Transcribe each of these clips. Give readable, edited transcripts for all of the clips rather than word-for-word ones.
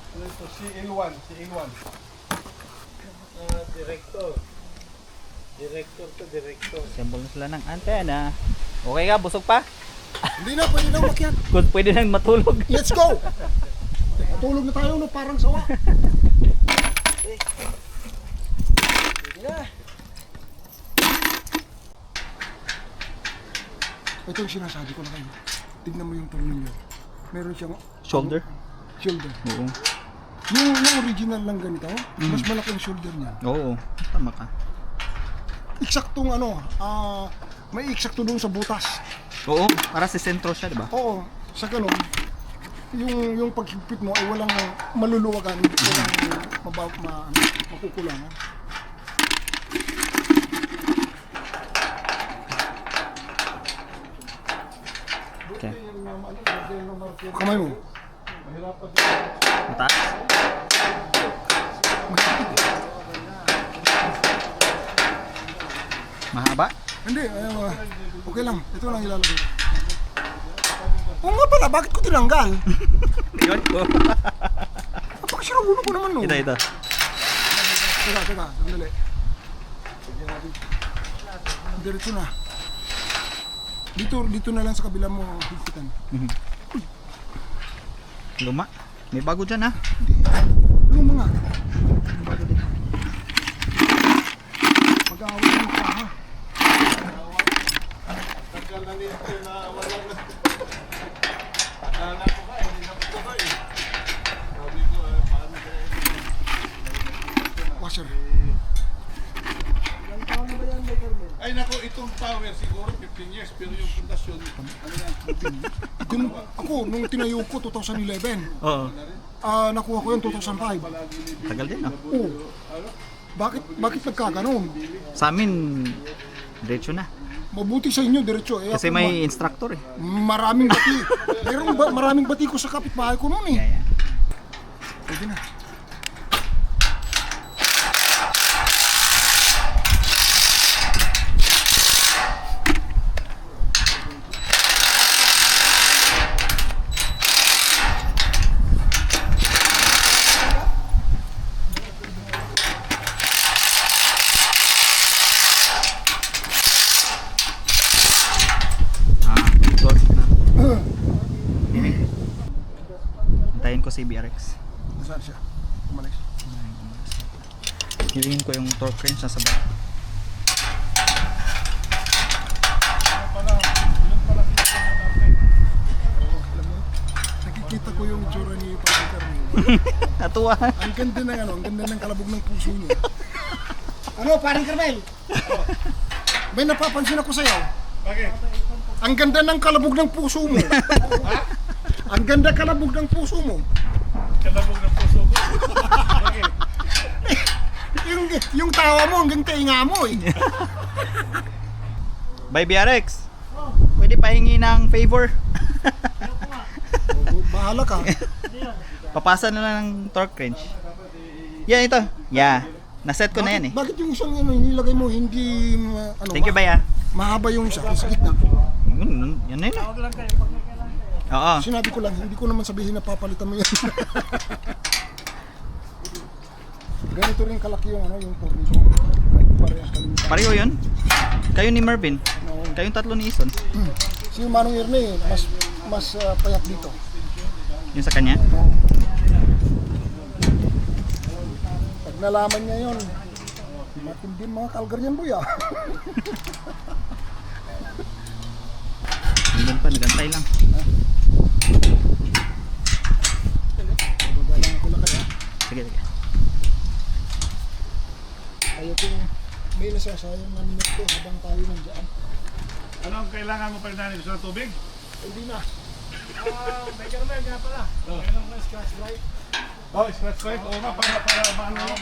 Ano ito? CL1. CL1. Director. Director to director. Assemble na sila ng antena. Okay ka, busog pa? Hindi na, pwede na umakyat. Kung pwede nang matulog. Let's go! Matulog na tayo, no? Parang sawa. Pwede na. Ito yung sinasabi ko na kayo. Tignan mo yung tornilyo. Meron siyang Shoulder? shoulder. Oo. Yung original lang ganito, mas malaki ang shoulder niya. Oo. Tama ka. Eksaktong may eksakto doon sa butas. Oo, para sa sentro siya, di ba? Oo, sa ganun, yung paghigpit mo ay walang maluluwagan, walang makukulangan. Okay. Kamay mo. Mataas? Mahaba? Hindi, okay lang. Ito lang ilalagay. Oo nga pala, bakit ko tinanggal? Yun ko. Napakasirang ulo ko naman, no? Ito. Teka, sandali. Diretso na. Dito na lang sa kabila mo higpitan. Luma. May bago dyan, ha? Luma nga. Mag-aaway mo pa, ha? Tagal na nito na wala na. Akala ko ba, hindi na patuloy. Sabi ko, paano kaya ito? Washer. Ay nako, itong tower siguro 15 years, pero yung pundasyon, ano yan? Ako, nung tinayo ko, 2011. Oo. Nakuha ko yun 2005. Tagal din, no? Oo. Bakit nagkaganon? Sa amin, diretso na. Mabuti sa inyo, diretso. Kasi may instructor, eh. Maraming bati. Maraming bati ko sa kapitbahay ko noon, eh. Yeah. Pwede na. Torque na. Antayin ko si BRX. Nasaan siya? Umalis. Hilingin ko yung torque wrench nasa baba. Nakikita ko yung itsura ni Padre Carmel. Natuwa. Ang ganda ng kalabog ng puso niya. Ano, Padre Carmel? May napapansin ako sa'yo. Bakit? Ang ganda ng kalabog ng puso mo. Ang ganda kalabog ng puso mo. Kalabog ng puso ko. Bakit? Yung tawa mo hanggang tainga mo, eh. By BRX. Pwede pahingi ng favor. Bahala ka. Papasa na lang ng torque wrench. Yan ito. Yeah. Naset ko na yan, eh. Bakit yung isang nilagay mo hindi Thank you, Baya. mahaba yung isa sa gitna? Yan na yun. Oo. Sinabi ko lang, hindi ko naman sabihin na papalitan mo yan. Ganito rin kalaki yung yung tornilyo. Parehas kami. Pareho yun. Kayo ni Mervin. No. Kayong tatlo ni Ison. Si Manong Irne, mas payat dito. Yung sa kanya. Pag nalaman niya yun, matindi mga kalgar yan, boy, ah. Hanggang pa, nagantay lang. Bababa lang ako na kaya. Sige. Ayaw kong may nasasayang na minuto habang tayo nandiyan. Ano ang kailangan mo pa rin gusto ng tubig? Hindi na. May karmel nga pala. Meron na scratch light. Oh, scratch light? Oo nga, para maano yun.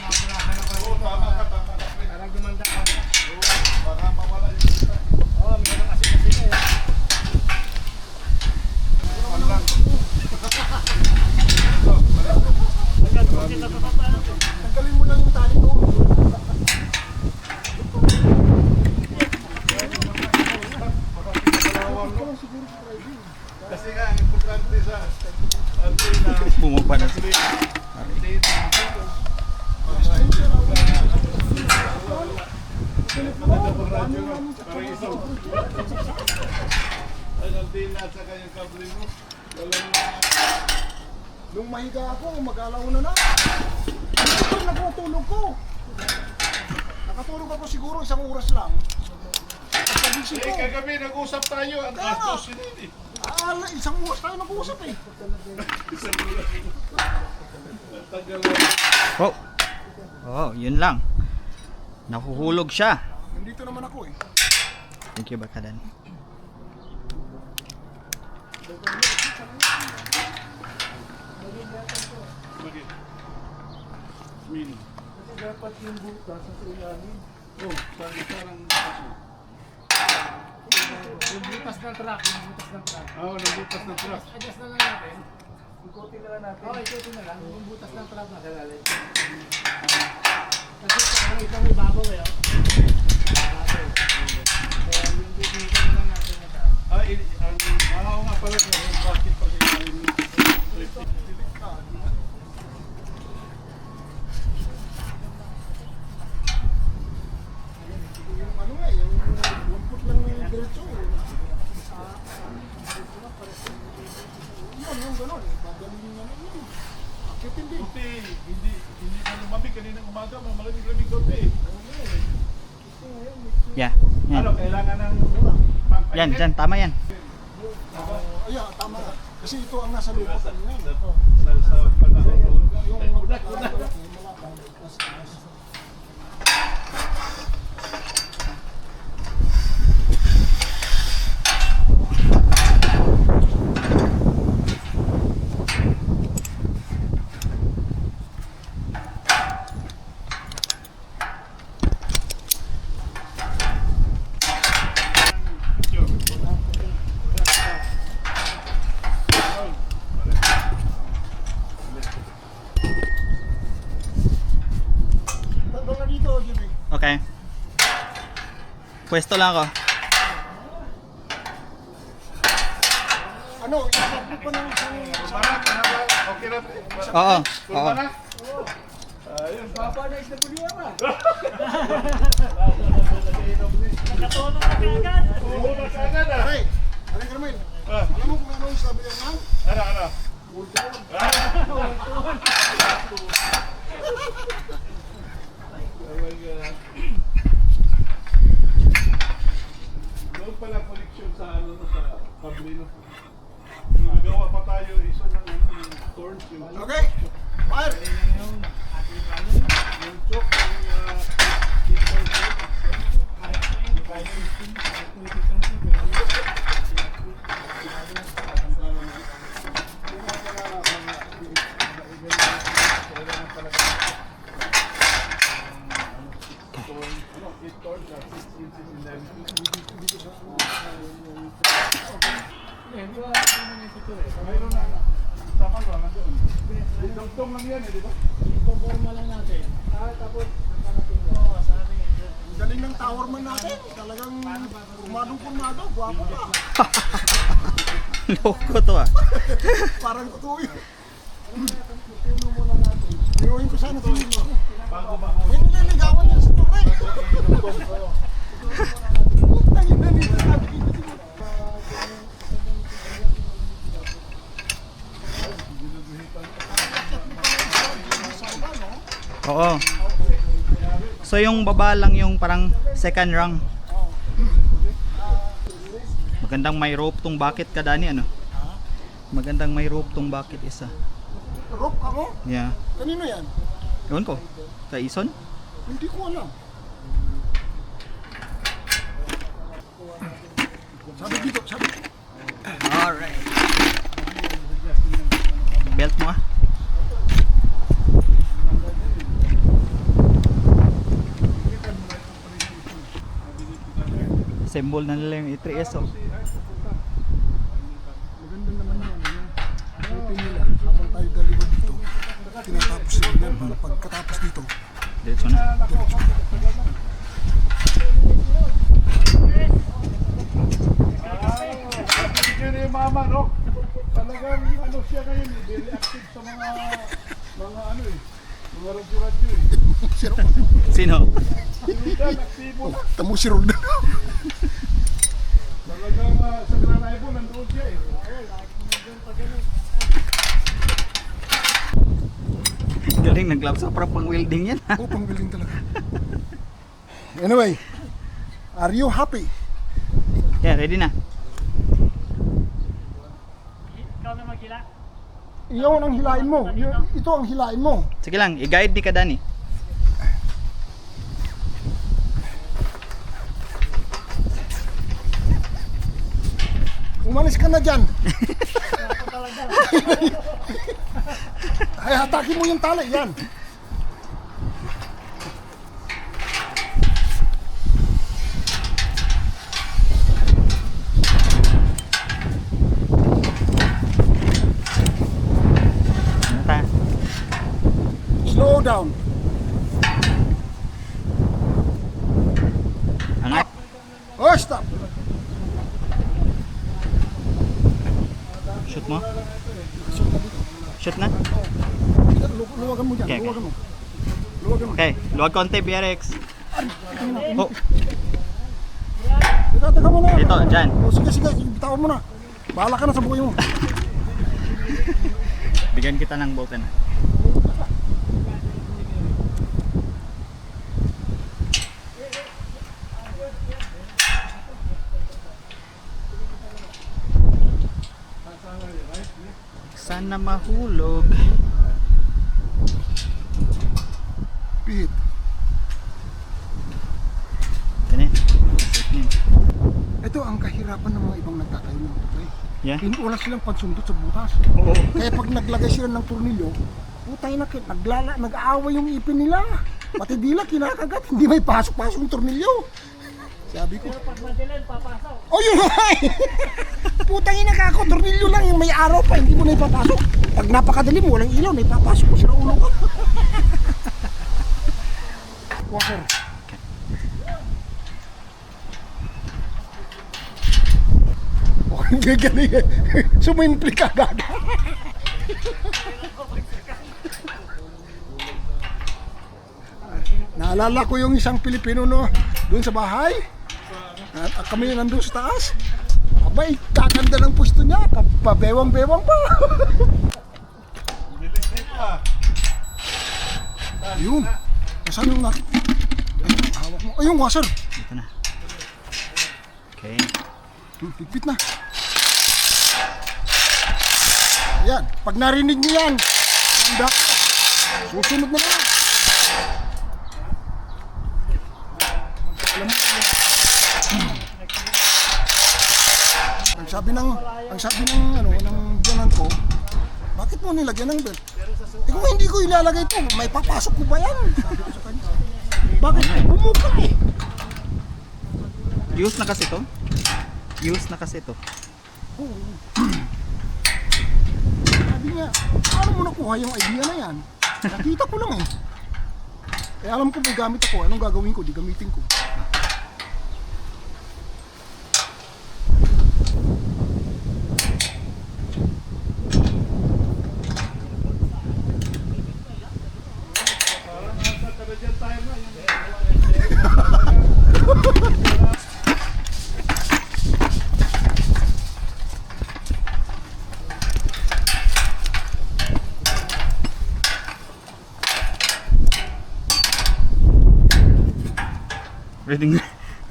Oo, tama ka. Parang gumanda ka. Oo, baka mawala yung isa. Oo, meron kasi na eh. Ano lang? Tanggalin mo lang yung tali ko. Siguro sa driving. Bumaba na siya. Nung mahiga ako, mag-alauna na. Ito yung nakatulog ko. Nakatulog ako siguro 1 oras lang. Pagkagising ko, Kagabi nag-usap tayo, ang gastos yun eh. 1 oras tayo nag-uusap eh. Oh. Oh, yun lang. Nahuhulog siya. Nandito naman ako eh. Thank you, Bakadan. Bakit? Min. Dapat yung butas sa ilalim. Oh, sabi parang Yung butas ng truck, Oo, nabutas ng truck. Adjust na lang natin. Ikutin na lang natin. Oo, ikutin na lang. Yung butas ng truck na kalalim. Kasi parang ito may babaw eh. Babaw. Kaya yung butas na lang natin na truck. Oo nga pala ko, bakit pa rin yung Yung ano nga, yung lumpot lang ng diretso. Yung gano'n, bagalingin na lang yun. Bakit hindi? Hindi na lumamig kanina umaga, malamig-lamig doon eh. Yeah. Yan. Ano, kailangan ng Yan, dyan. Tama yan. Ayan, tama na. Kasi ito ang nasa lupot. sa panahon doon. Doon na dito, Jimmy. Okay. Pwesto lang ako. Ano, isang ko ng isang... Okay na. Oo. Kulma Oo. na? Ayun. Papanayos na puliwa ka. Nakatulong na kagad. Oo, nasa agad ah. Hey, Aling Carmen, Ah, alam mo kung ano yung sabi niya nga? Ano? Oh my God. Doon pala connection sa ano no, sa Pablino. Nagawa pa tayo isa ng thorns yung Okay, fire! yung chok yung mayroon na sama ko na doon. Dugtong lang yan eh, di ba? Ipoforma lang natin. Tapos, nakarating mo. Oo, sabi nga. Ang galing ng tower man natin. Talagang kumadong-kumado. Guwapo ka. Loko to ah. Parang totoo yun. Tutuno muna natin. Niyoyin ko sana ito yun. Bago-bago. May nililigawan niya sa tuloy. Putang ina nito. Sabi ko dito. Oo. So yung baba lang yung parang second rung. Magandang may rope tong bucket ka Dani ano? Magandang may rope tong bucket isa. Rope ako? Yeah. Kanino yan? Ewan ko. Kay Ison? Hindi ko alam. Sabi dito, sabi. Alright. Belt mo ah. Symbol na nila yung E3S oh. Maganda naman yan. Buti nila. Habang tayo dalawa dito, tinatapos nila yan para pagkatapos dito. Diretso na. Yun yung mama, no? Talaga. Talagang ano siya ngayon, very active sa mga ano eh. Mga radyo-radyo eh. Sino? Roldan, aktibo na. Tamo si Roldan. Talagang sa Gran Ibo, nandoon siya eh. Galing nag-glove sa pang welding yan. Oo, pang willing talaga. Anyway, are you happy? Yeah, ready na. Ikaw na maghila. Iyon ang hilain mo. Ito ang hilain mo. Sige lang, i-guide di ka Dani. Umalis ka na dyan. Ay, hatakin mo yung tali. Yan. Ta. Slow down. Angat. Oh, stop. Shoot mo. Shoot na. Luwagan mo dyan. Okay, okay. Luwagan mo. Luwagan mo. Okay, luwag konti BRX. Oh, Teka mo na. dito, dyan. O, sige, bitawan mo na. Bahala ka na sa buhay mo. Bigyan kita ng bolt na. Sana mahulog. Pihit. Ganyan. Ito ang kahirapan ng mga ibang nagtatayo ng motor. Yeah. Wala silang pansundot sa butas. Oo. Kaya pag naglagay sila ng tornilyo, putay na nag-aaway yung ipin nila. Pati dila kinakagat, hindi may pasok-pasok yung tornilyo. Sabi ko, Pag madilan, papasok. oh yun nga eh. Putang ina ka ako, tornilyo lang yung may araw pa, hindi mo na ipapasok. Pag napakadilim, walang ilaw, na ipapasok mo sila ulo ka. Walker. Oh, hindi galing eh. Sumimpli ka gaga. Naalala ko yung isang Pilipino no, doon sa bahay. At kami nandun sa taas. Abay, kakanda ng pwesto niya. Pabewang-bewang pa. Ayun. Nasaan yung natin? Ayun, hawak mo. Ayun, washer. Dito na. Okay. Higpit na. Ayan. Pag narinig niyo yan, handa. Susunod na naman. Alam mo, ang sabi ng ano ng biyanan ko, bakit mo nilagyan ng belt? Eh kung hindi ko ilalagay ito, may papasok ko ba yan? Sabi ko sa kanya. Bakit? Bumuka eh. Use na kasi to. Use na kasi to. Sabi niya, paano mo nakuha yung idea na yan? Nakita ko lang eh. Eh alam ko may gamit ako, anong gagawin ko? Di gamitin ko.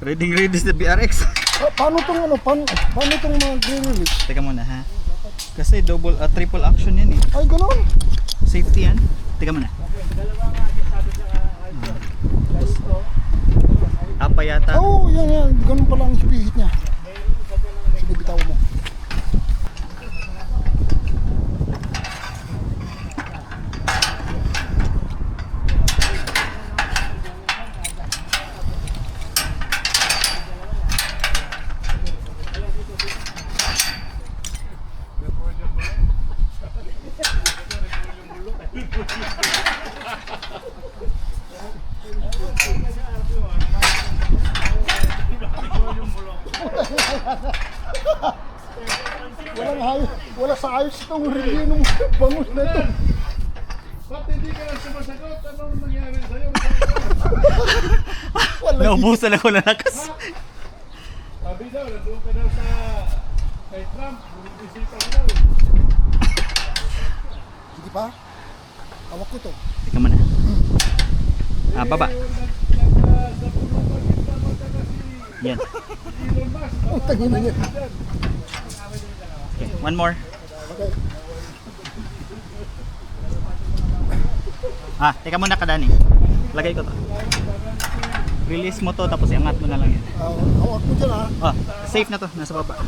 Ready sa BRX. Paano tong ano? Paano tong mga release? Teka muna ha. Kasi triple action yan eh. Ay ganoon. Safety yan. Teka muna. Apa yata? Oo, yan. Ganun pala ang pihit niya. Sige, bitaw mo. Wala sa ayos itong review ng bangus na ito. Ba't hindi ka lang sumasagot? Anong nangyari sa'yo? Naubusan ako ng lakas. Sabi daw, nandun ka daw sa kay Trump. Bumisita ka daw. Hindi pa? Hawak ko to. Teka muna. Baba. Sa puno pa, kita mo ka kasi Yan. Elon Musk. Ang tangin na yan. Okay, one more. Okay. Teka muna ka, Dani. Lagay ko to. Release mo to, tapos iangat mo na lang yan. Hawak mo dyan ha. Safe na to. Nasa baba.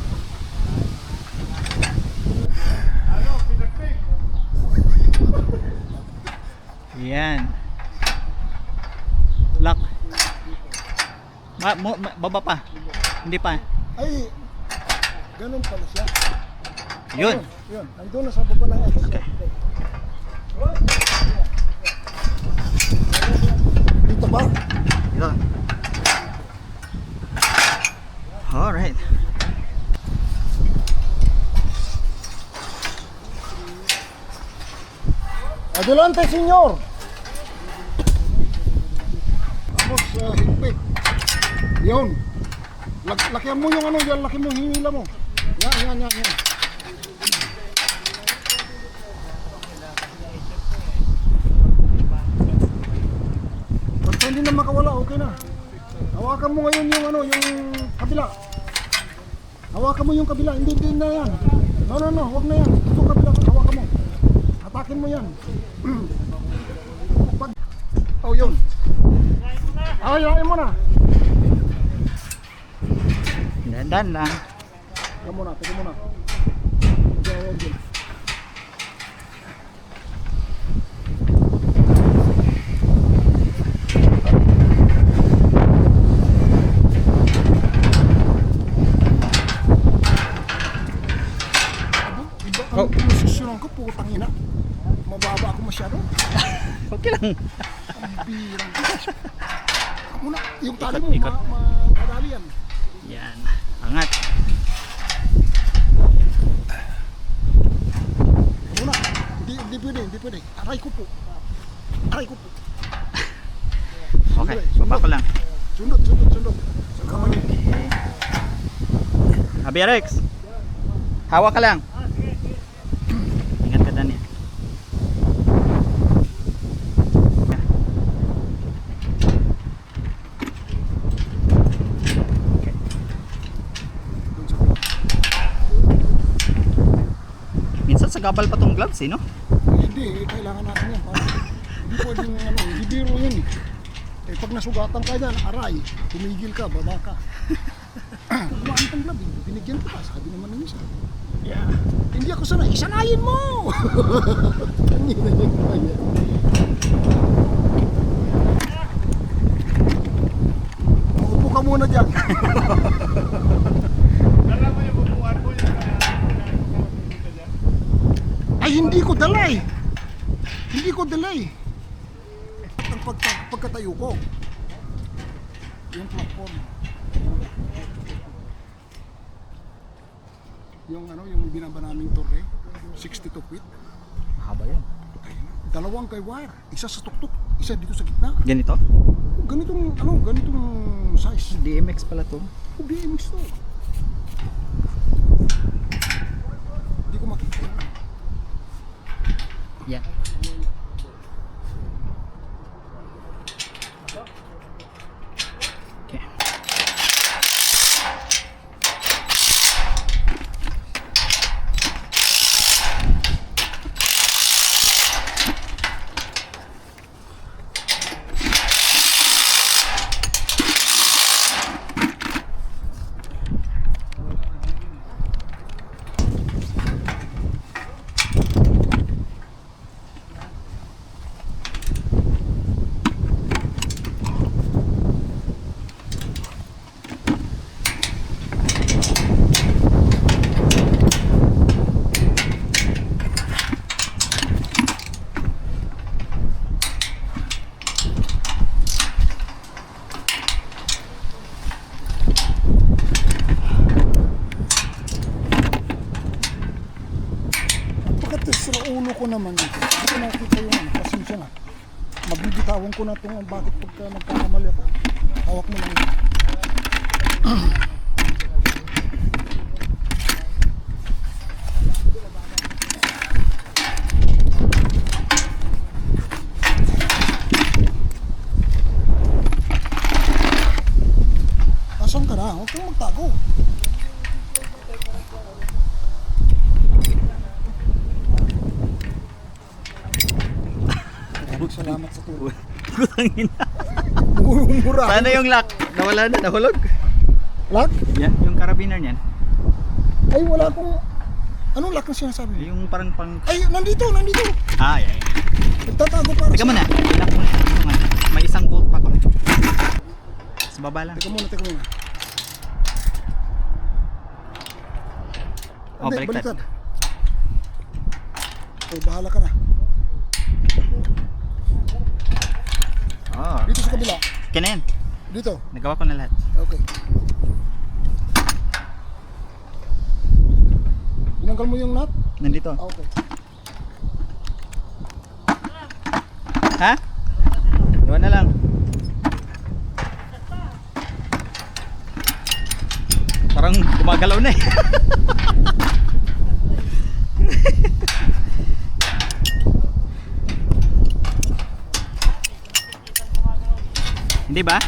Ano, pinaktik. Yan. Lock. Baba pa. Hindi pa. Ay, ganun pala siya. Yun. Yun, nandun na sa baba ng X. Okay. Dito ba? Ito. Alright. Adelante, senyor! Tapos, higpit. Yun. Lakihan mo yung ano yan, laki mo yung hinila mo. Yan. Basta hindi na makawala, okay na. Hawakan mo ngayon yung ano, yung kabila. Hawakan mo yung kabila, hindi na yan. No, wag na yan. Ito kabila, hawakan mo. Atakin mo yan. Oh, yun. Ayayin mo na. Dandan lang. Teka muna. Huwag yun. Iba ang posisyon ko, putang ina. Mababa ako masyado. Okay lang. Ang birang ko. Muna, yung tali mo, Ikot. madali yan. Yan. Angat. Muna, hindi pwede. Aray ko po. Okay. Baba ko lang. Sundot. Sa kamay. Rex. Hawak ka lang. Ingat ka, Dani. Minsan sa gabal pa tong gloves, no? Hindi, kailangan natin yan. Hindi pwedeng hindi biro yun eh. Pag nasugatan ka dyan, aray, tumigil ka, baba ka. Kumaan pang labi, binigyan ko pa, sabi naman ng isa. Yeah. Hindi ako sanay, isanayin mo! Kanina yung kaya. Upo ka muna dyan. Alam mo yung bubuan mo yung Ay, hindi ko dala eh. Ang pagkatayo ko. Yung platform. Yung binaba naming torre, 62 feet. Mahaba yan. Dalawang kay wire, isa sa tuktok, isa dito sa gitna. Ganito? Ganitong size. DMX pala to. O BMX to. Hindi ko makita. Yan. Okay. ko naman ito. Hindi ko nakita yung ano, pasensya na. Magbibitawan ko na itong bakit pagka nagkakamali ako. Hawak mo lang yun. Asan ka na? Huwag kang magtago. Salamat sa tulong. Kutangin na. Mura. Sana yung lock. Nawala na, nahulog. Lock? Yan, yung carabiner niyan. Ay, wala akong... Anong lock na sinasabi? Yung parang pang... Ay, nandito. Ah, yan. Nagtatago para Teka muna. Lock mo na. Yung ano. May isang bolt pa to. Sa baba lang. Teka muna. Oh, Hindi, baliktad. Oh, bahala ka na. Oh. Dito sa kabila. Kaya Dito. nagawa ko na lahat. Okay. Tinanggal mo yung nut? Nandito. Ah, okay. Ha? Iwan na lang. Parang gumagalaw na eh. Hindi ba?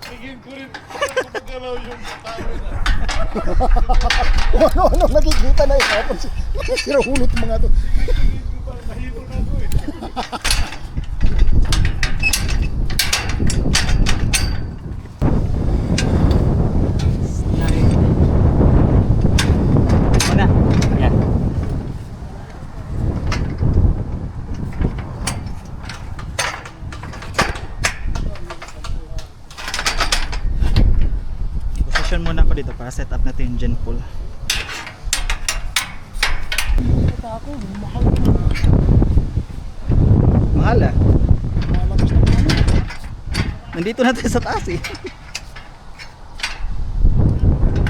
Tingin ko rin, magalaw yung tao na. Ano, nakikita na yun. Sirahulot mga to. Nahilo na ako eh. Una. Yan. Position muna ako dito para set up natin yung gen pool. Ako, mahal. Mahal ah. Malakas na kami. Nandito na tayo sa taas eh.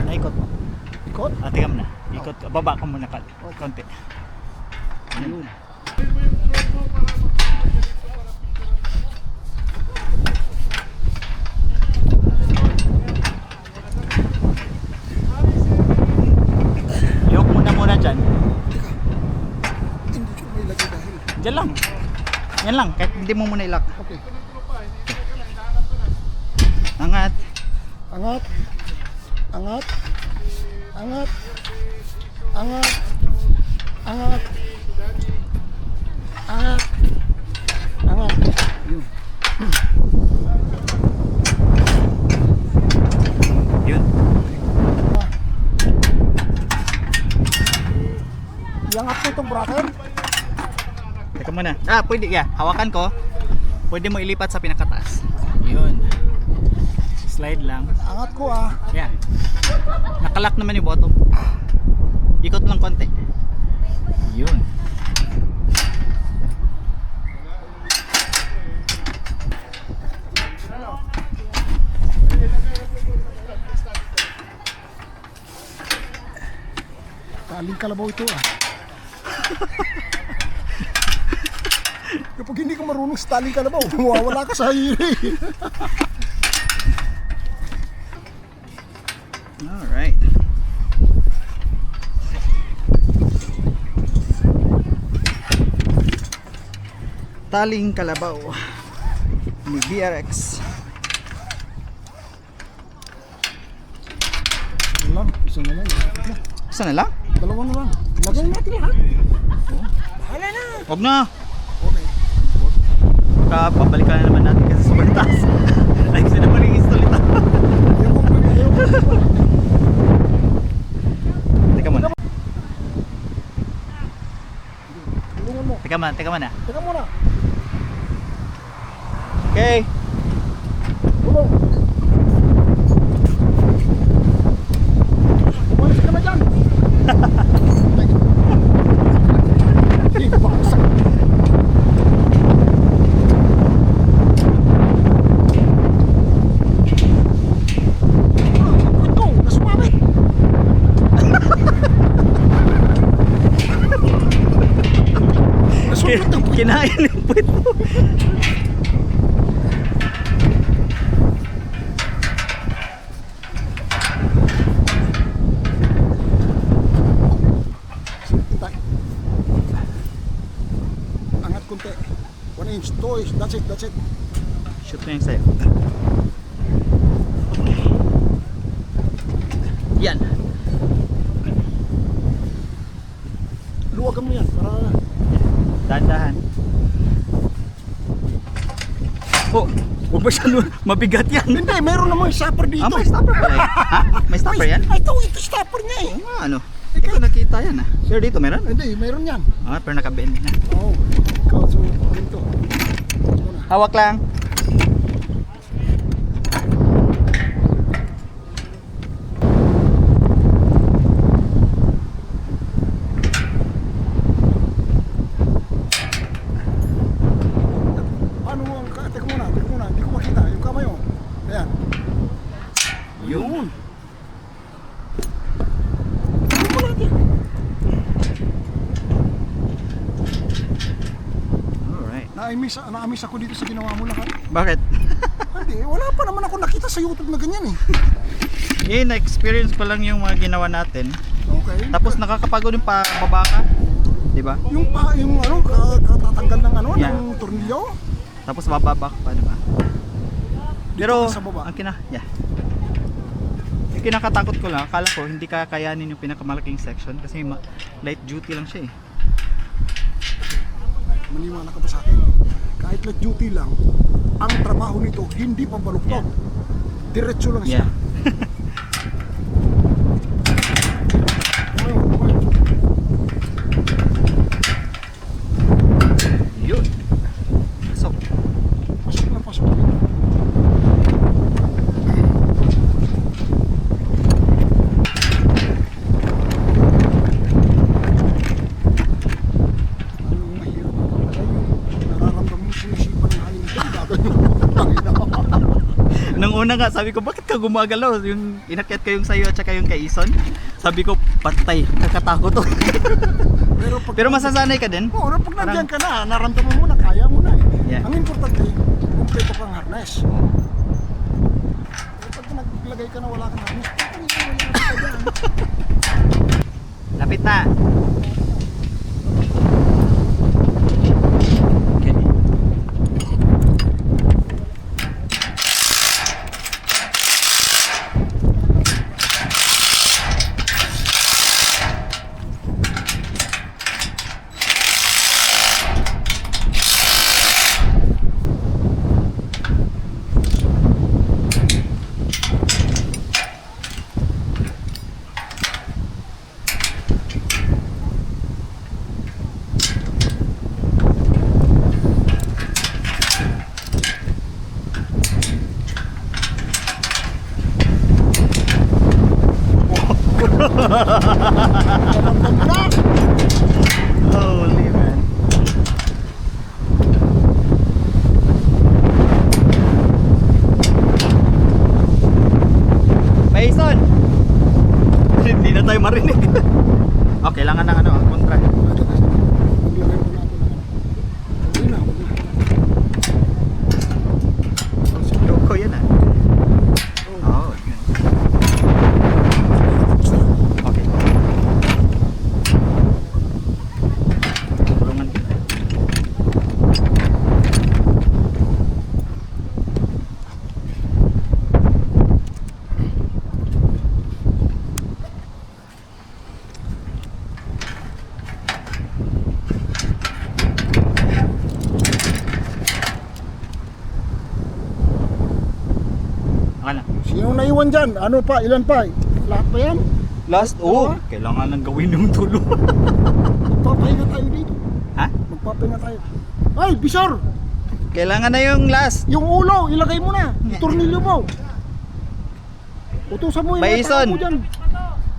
Naikot mo. Ikot? Tingnan mo na. Ikot. Baba ko muna pala. Konti. Ayun. Yok muna dyan. Hindi ko may lagay dahil. Dyan lang. Yan lang. Kahit hindi mo muna ilak. Okay. Angat. Angat. Angat. Angat. Angat. Angat. Angat. Angat. Yun. Yun. Iangat mo itong bracket. Teka muna. Pwede. Yeah. Hawakan ko. Pwede mo ilipat sa pinakataas. Yun. Slide lang. Angat ko ah. Yeah. Nakalock naman yung bottom. Ikot lang konti. Yun. Taling kalabaw ito ah. Kapag hindi ka marunong sa taling kalabaw, mawawala ka sa hiri. Alright. Taling kalabaw ni BRX. Ano lang, isa na lang. Lapit na. Isa na lang? Dalawa na lang. Lagay natin lahat. Huwag na. Okay. Baka pabalikan na naman natin kasi sobrang taas. Like sila pa rin install ito. Teka muna. Tulungan mo. Teka muna. Teka muna. Okay. Tulong. Umalis ka na dyan. Hindi, baksak. kinain yung puwit mo. Tay. Angat konti. 1 inch, 2 inch. That's it, that's it. Shoot na yung sayo. Yan. Luwagan mo yan para Dahan-dahan. Oh, huwag ba siya mabigat yan? hindi, meron namang stopper dito. Ah, may stopper pala eh. Ha? May stopper yan? Ay, ito stopper niya eh. Oo nga, ano? Hindi ko nakita yan ah. Sir, dito meron? Hindi, meron yan. Ah, pero nakabend na. Oo. Ikaw, so, ganito. Muna. Hawak lang. Paano mo, teka muna, hindi ko makita. Yung kamay mo. Ayan. Yun. Tignan mo natin. Alright. Na-miss ako dito sa ginawa mo lahat. Bakit? Hindi, wala pa naman ako nakita sa YouTube na ganyan eh. Eh, na-experience ko lang yung mga ginawa natin. Okay. Tapos nakakapagod yung pababa ka. Diba? Yung ano, katatanggal ng ano, Yeah. ng tornilyo. Tapos bababa ka pa, diba? Pero, ka sa baba. yeah. Yung kinakatakot ko lang, akala ko hindi kakayanin yung pinakamalaking section kasi light duty lang siya eh. Maniwala ka ba sa akin? Kahit light duty lang, ang trabaho nito hindi pabaluktot. Diretso lang siya. Yeah. Yun. So, Pasok na pasok. Ang mahirap na talaga yung nararamdaman mo sinisipan ng hangin dyan. Gagawin mo. Tangina. nung una nga sabi ko, bakit ka gumagalaw? Yung inakyat ko yung sayo at saka yung kay Ison. Sabi ko, patay, kakatakot to. Pero masasanay ka din. Oo, pag nandiyan ka na, naramdaman mo na, kaya mo na eh. Yeah. Ang importante, kumpleto kang harness. Pag naglagay ka na wala kang harness, wala ka dyan. Lapit na. Okay. Naramdaman mo na. Holy man. Mason! Hindi na tayo marinig. Okay, kailangan ng ano, kontra. Maglagay mo na ako ng ano. Huwag na, huwag na. Loko yan ah. Oh, yun. Okay. Tulungan kita. Okay na. Sino naiwan dyan? Ano pa? Ilan pa? Lahat pa yan? Last, kailangan nang gawin yung tulo. Magpapahinga tayo dito. Ha? Magpapahinga tayo. Ay, Bisor! Kailangan na yung last. Yung ulo, ilagay mo na. Yung tornilyo mo. Utusan mo yung mga Bison. tao mo dyan.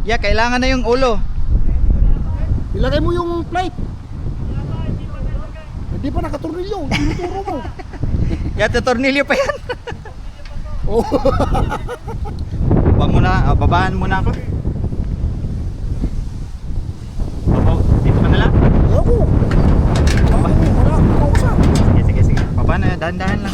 Yeah, kailangan na yung ulo. Ilagay mo yung plate. Hindi pa nakatornilyo. Tinuturo mo. Yeah, tornilyo pa yan. Oh. Wag mo na, babahan muna ako. Dito ka na lang. Ako. Wala. Dahan-dahan lang.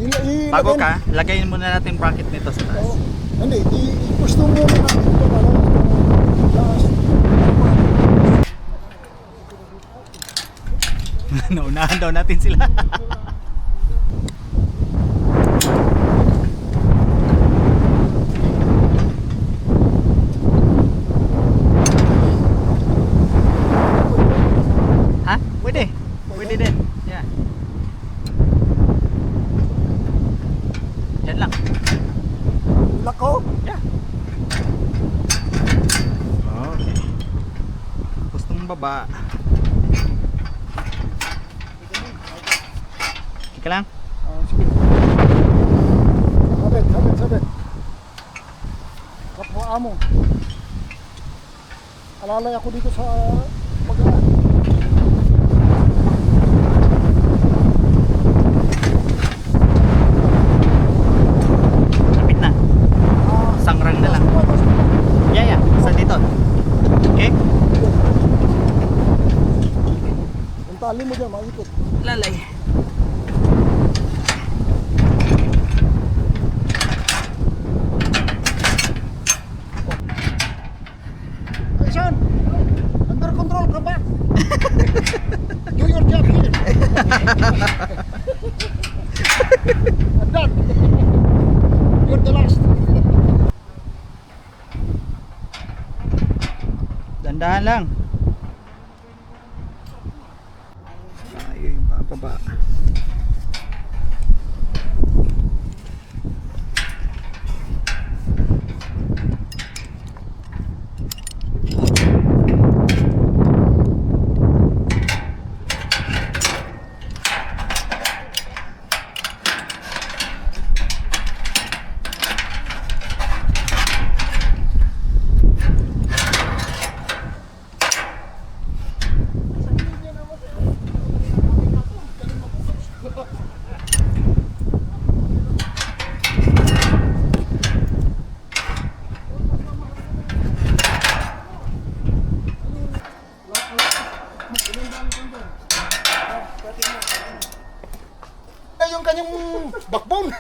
Ilagay- Bago ka, lagayin muna natin bracket nito sa taas. Oo. Hindi, i-gusto mo muna natin ito para itong last. Naunahan daw natin sila. Ha? Pwede. Pwede din. Yeah. Diyan lang. Lako. Yeah. Okay. Tapos nung baba. Ika lang. Sige. Sabit. Kapwa amo. Alalay ako dito sa pag-aan. Kapit na. Sangrang na lang. Yeah, yeah. Sa dito. Okay? Yung tali mo dyan, maikot. Lalay. Hey, son! Under control ka ba? Do your job here. I'm done. You're the last. Dandahan lang. Ayun, bababa. Eh, yung kanyang backbone.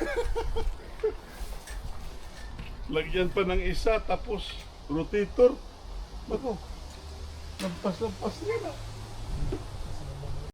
Lagyan pa ng isa, tapos rotator. Bako, lampas-lampas nila.